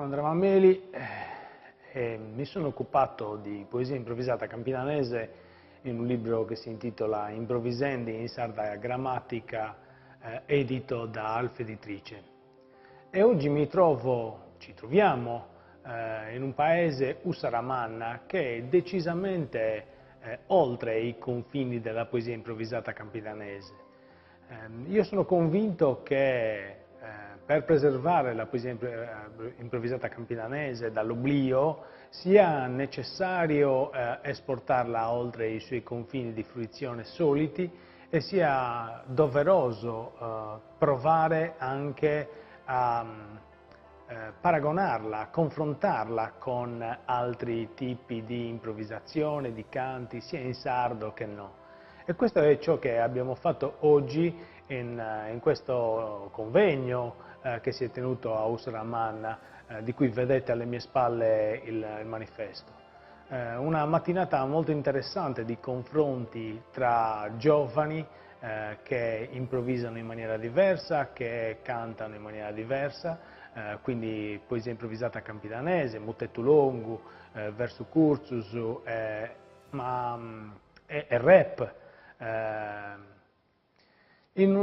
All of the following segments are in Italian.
Sono Andrea Mameli e mi sono occupato di poesia improvvisata campidanese in un libro che si intitola Improvvisendi in sarda grammatica, edito da Alfa Editrice. E oggi ci troviamo in un paese, Ussaramanna, che è decisamente oltre i confini della poesia improvvisata campidanese. Io sono convinto che per preservare la poesia improvvisata campidanese dall'oblio sia necessario esportarla oltre i suoi confini di fruizione soliti e sia doveroso provare anche a paragonarla, confrontarla con altri tipi di improvvisazione, di canti, sia in sardo che no. E questo è ciò che abbiamo fatto oggi in questo convegno che si è tenuto a Ussaramanna, di cui vedete alle mie spalle il manifesto. Una mattinata molto interessante di confronti tra giovani che improvvisano in maniera diversa, che cantano in maniera diversa, quindi poesia improvvisata campidanese, mutettu longu, verso cursus e rap. In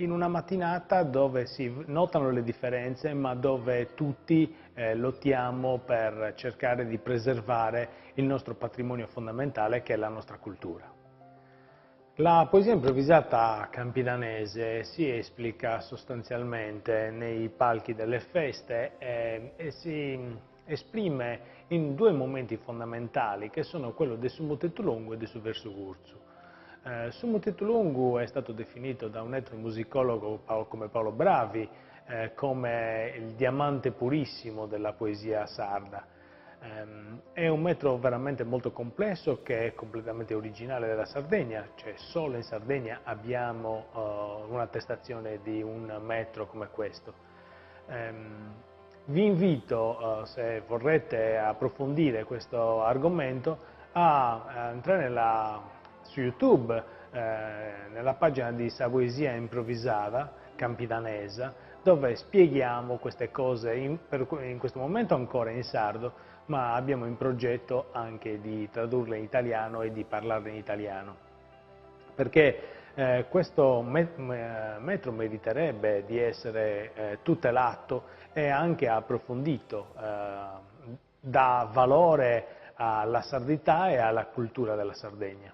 una mattinata dove si notano le differenze, ma dove tutti lottiamo per cercare di preservare il nostro patrimonio fondamentale, che è la nostra cultura. La poesia improvvisata campidanese si esplica sostanzialmente nei palchi delle feste e si esprime in due momenti fondamentali, che sono quello del Su mutettu longu e del Su verso curzu. Su mutettu longu è stato definito da un etnomusicologo come Paolo Bravi come il diamante purissimo della poesia sarda. È un metro veramente molto complesso, che è completamente originale della Sardegna, cioè solo in Sardegna abbiamo un'attestazione di un metro come questo. Vi invito, se vorrete approfondire questo argomento, a entrare su YouTube, nella pagina di Sa Poesia Improvvisata Campidanesa, dove spieghiamo queste cose in questo momento ancora in sardo, ma abbiamo in progetto anche di tradurle in italiano e di parlarle in italiano, perché questo metro meriterebbe di essere tutelato e anche approfondito, dà valore alla sardità e alla cultura della Sardegna.